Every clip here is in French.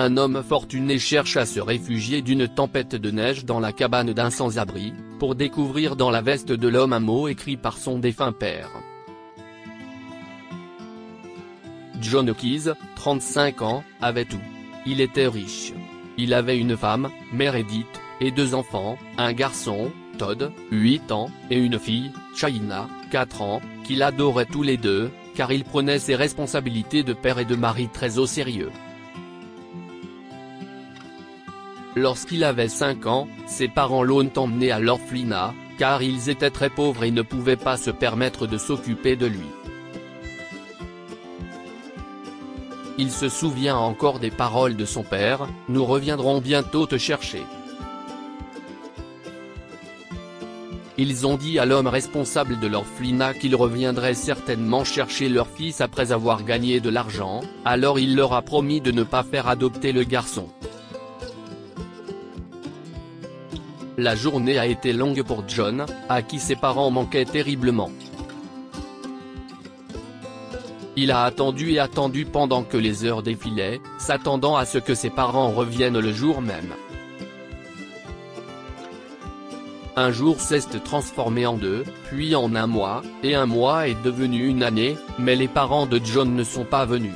Un homme fortuné cherche à se réfugier d'une tempête de neige dans la cabane d'un sans-abri, pour découvrir dans la veste de l'homme un mot écrit par son défunt père. John Hawkes, 35 ans, avait tout. Il était riche. Il avait une femme, Meredith, et 2 enfants, un garçon, Todd, 8 ans, et une fille, China, 4 ans, qu'il adorait tous les deux, car il prenait ses responsabilités de père et de mari très au sérieux. Lorsqu'il avait 5 ans, ses parents l'ont emmené à l'orphelinat, car ils étaient très pauvres et ne pouvaient pas se permettre de s'occuper de lui. Il se souvient encore des paroles de son père, « Nous reviendrons bientôt te chercher ». Ils ont dit à l'homme responsable de l'orphelinat qu'ils reviendraient certainement chercher leur fils après avoir gagné de l'argent, alors il leur a promis de ne pas faire adopter le garçon. La journée a été longue pour John, à qui ses parents manquaient terriblement. Il a attendu et attendu pendant que les heures défilaient, s'attendant à ce que ses parents reviennent le jour même. Un jour s'est transformé en 2, puis en 1 mois, et 1 mois est devenu 1 année, mais les parents de John ne sont pas venus.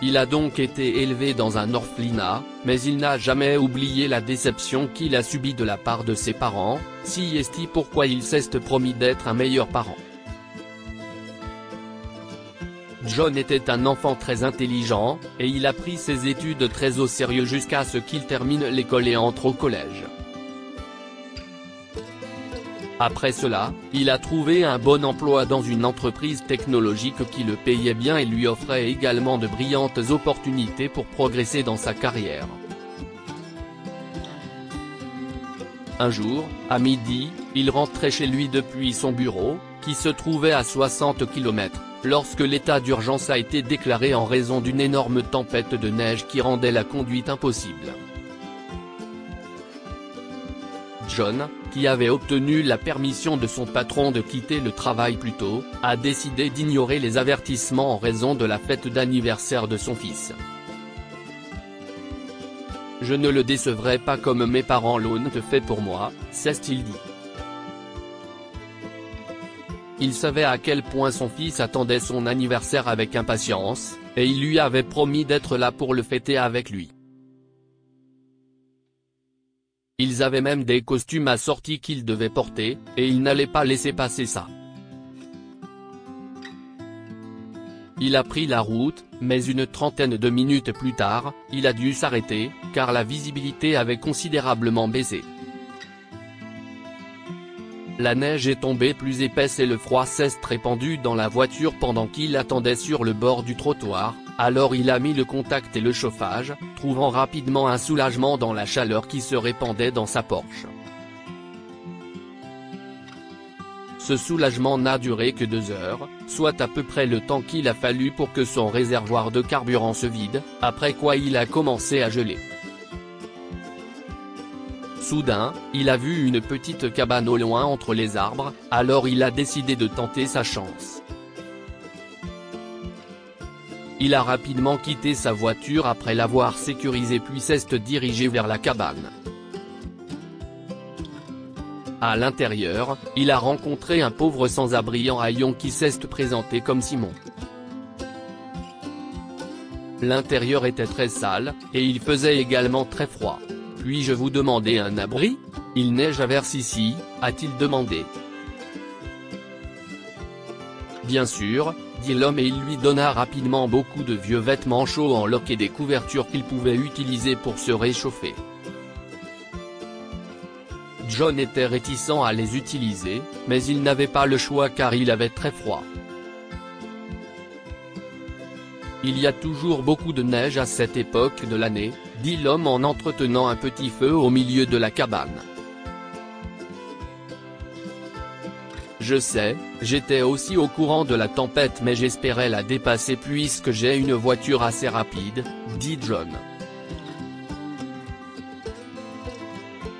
Il a donc été élevé dans un orphelinat, mais il n'a jamais oublié la déception qu'il a subie de la part de ses parents, si est-il pourquoi il s'est promis d'être un meilleur parent. John était un enfant très intelligent, et il a pris ses études très au sérieux jusqu'à ce qu'il termine l'école et entre au collège. Après cela, il a trouvé un bon emploi dans une entreprise technologique qui le payait bien et lui offrait également de brillantes opportunités pour progresser dans sa carrière. Un jour, à midi, il rentrait chez lui depuis son bureau, qui se trouvait à 60 km, lorsque l'état d'urgence a été déclaré en raison d'une énorme tempête de neige qui rendait la conduite impossible. John, qui avait obtenu la permission de son patron de quitter le travail plus tôt, a décidé d'ignorer les avertissements en raison de la fête d'anniversaire de son fils. « Je ne le décevrai pas comme mes parents l'ont fait pour moi », s'est-il dit. Il savait à quel point son fils attendait son anniversaire avec impatience, et il lui avait promis d'être là pour le fêter avec lui. Ils avaient même des costumes assortis qu'ils devaient porter, et il n'allait pas laisser passer ça. Il a pris la route, mais une trentaine de minutes plus tard, il a dû s'arrêter, car la visibilité avait considérablement baissé. La neige est tombée plus épaisse et le froid s'est répandu dans la voiture pendant qu'il attendait sur le bord du trottoir, alors il a mis le contact et le chauffage, trouvant rapidement un soulagement dans la chaleur qui se répandait dans sa Porsche. Ce soulagement n'a duré que 2 heures, soit à peu près le temps qu'il a fallu pour que son réservoir de carburant se vide, après quoi il a commencé à geler. Soudain, il a vu une petite cabane au loin entre les arbres, alors il a décidé de tenter sa chance. Il a rapidement quitté sa voiture après l'avoir sécurisée puis s'est dirigé vers la cabane. À l'intérieur, il a rencontré un pauvre sans-abri en haillons qui s'est présenté comme Simon. L'intérieur était très sale, et il faisait également très froid. « Puis-je vous demander un abri ? Il neige à verse ici », a-t-il demandé. « Bien sûr », dit l'homme et il lui donna rapidement beaucoup de vieux vêtements chauds en loques et des couvertures qu'il pouvait utiliser pour se réchauffer. John était réticent à les utiliser, mais il n'avait pas le choix car il avait très froid. Il y a toujours beaucoup de neige à cette époque de l'année, dit l'homme en entretenant un petit feu au milieu de la cabane. Je sais, j'étais aussi au courant de la tempête mais j'espérais la dépasser puisque j'ai une voiture assez rapide, dit John.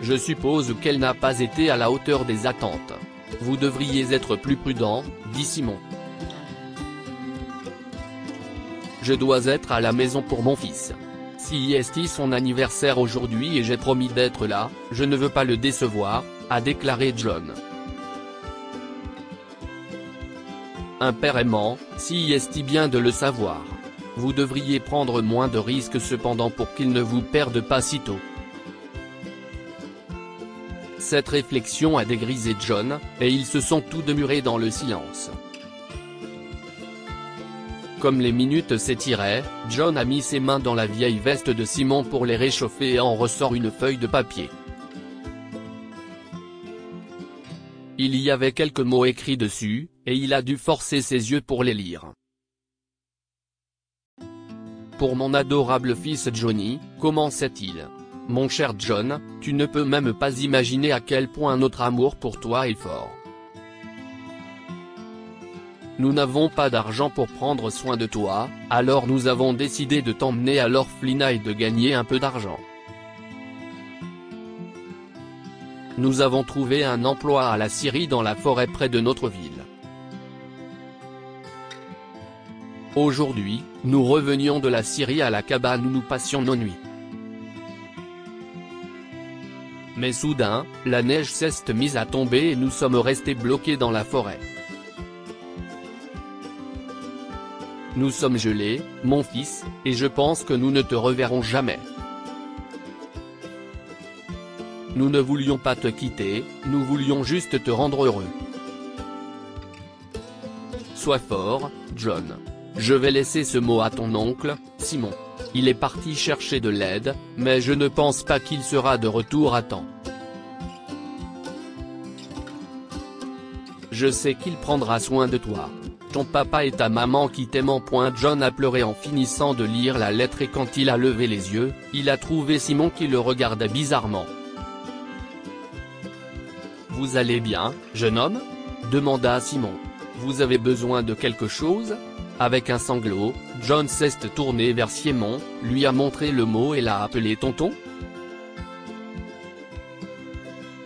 Je suppose qu'elle n'a pas été à la hauteur des attentes. Vous devriez être plus prudent, dit Simon. je dois être à la maison pour mon fils. Si est son anniversaire aujourd'hui et j'ai promis d'être là, je ne veux pas le décevoir, a déclaré John. Un père aimant, si est bien de le savoir. Vous devriez prendre moins de risques cependant pour qu'il ne vous perde pas si tôt. Cette réflexion a dégrisé John, et ils se sont tous demeurés dans le silence. Comme les minutes s'étiraient, John a mis ses mains dans la vieille veste de Simon pour les réchauffer et en ressort une feuille de papier. Il y avait quelques mots écrits dessus, et il a dû forcer ses yeux pour les lire. Pour mon adorable fils Johnny, commençait-il. Mon cher John, tu ne peux même pas imaginer à quel point notre amour pour toi est fort. Nous n'avons pas d'argent pour prendre soin de toi, alors nous avons décidé de t'emmener à l'orphelinat et de gagner un peu d'argent. Nous avons trouvé un emploi à la scierie dans la forêt près de notre ville. Aujourd'hui, nous revenions de la scierie à la cabane où nous passions nos nuits. Mais soudain, la neige s'est mise à tomber et nous sommes restés bloqués dans la forêt. Nous sommes gelés, mon fils, et je pense que nous ne te reverrons jamais. Nous ne voulions pas te quitter, nous voulions juste te rendre heureux. Sois fort, John. Je vais laisser ce mot à ton oncle, Simon. Il est parti chercher de l'aide, mais je ne pense pas qu'il sera de retour à temps. Je sais qu'il prendra soin de toi. Ton papa et ta maman qui t'aiment. John a pleuré en finissant de lire la lettre et quand il a levé les yeux, il a trouvé Simon qui le regardait bizarrement. « Vous allez bien, jeune homme ?» demanda Simon. « Vous avez besoin de quelque chose ?» Avec un sanglot, John s'est tourné vers Simon, lui a montré le mot et l'a appelé tonton.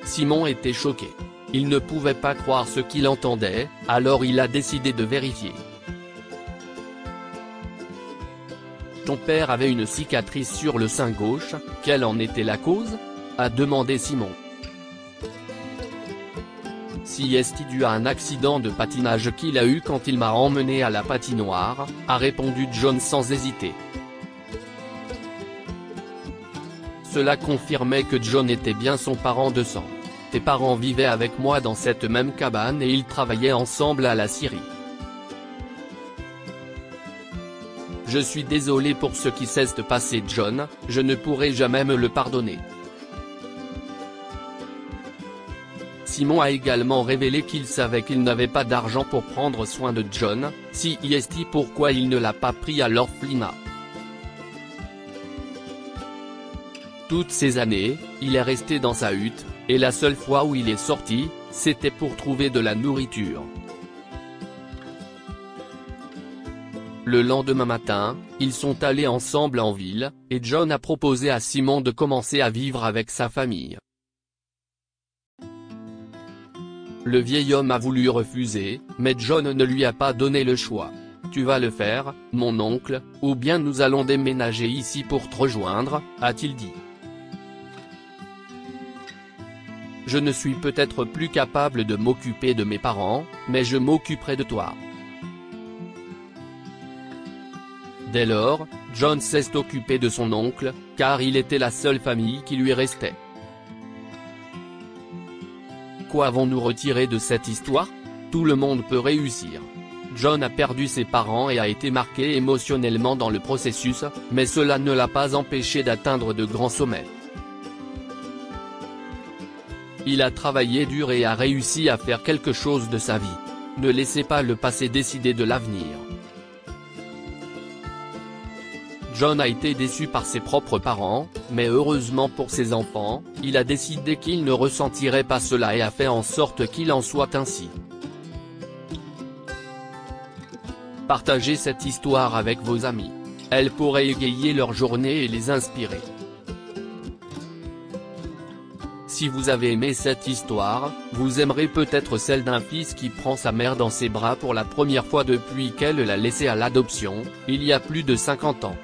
Simon était choqué. Il ne pouvait pas croire ce qu'il entendait, alors il a décidé de vérifier. Ton père avait une cicatrice sur le sein gauche, quelle en était la cause ? A demandé Simon. Si est dû à un accident de patinage qu'il a eu quand il m'a emmené à la patinoire, a répondu John sans hésiter. Cela confirmait que John était bien son parent de sang. Tes parents vivaient avec moi dans cette même cabane et ils travaillaient ensemble à la scierie. Je suis désolé pour ce qui s'est passé John, je ne pourrai jamais me le pardonner. Simon a également révélé qu'il savait qu'il n'avait pas d'argent pour prendre soin de John, si est pourquoi il ne l'a pas pris à l'orphelinat. Toutes ces années, il est resté dans sa hutte, et la seule fois où il est sorti, c'était pour trouver de la nourriture. Le lendemain matin, ils sont allés ensemble en ville, et John a proposé à Simon de commencer à vivre avec sa famille. Le vieil homme a voulu refuser, mais John ne lui a pas donné le choix. « Tu vas le faire, mon oncle, ou bien nous allons déménager ici pour te rejoindre », a-t-il dit. « Je ne suis peut-être plus capable de m'occuper de mes parents, mais je m'occuperai de toi. » Dès lors, John s'est occupé de son oncle, car il était la seule famille qui lui restait. Quoi avons-nous retiré de cette histoire? Tout le monde peut réussir. John a perdu ses parents et a été marqué émotionnellement dans le processus, mais cela ne l'a pas empêché d'atteindre de grands sommets. Il a travaillé dur et a réussi à faire quelque chose de sa vie. Ne laissez pas le passé décider de l'avenir. John a été déçu par ses propres parents, mais heureusement pour ses enfants, il a décidé qu'il ne ressentirait pas cela et a fait en sorte qu'il en soit ainsi. Partagez cette histoire avec vos amis. Elle pourrait égayer leur journée et les inspirer. Si vous avez aimé cette histoire, vous aimerez peut-être celle d'un fils qui prend sa mère dans ses bras pour la première fois depuis qu'elle l'a laissé à l'adoption, il y a plus de 50 ans.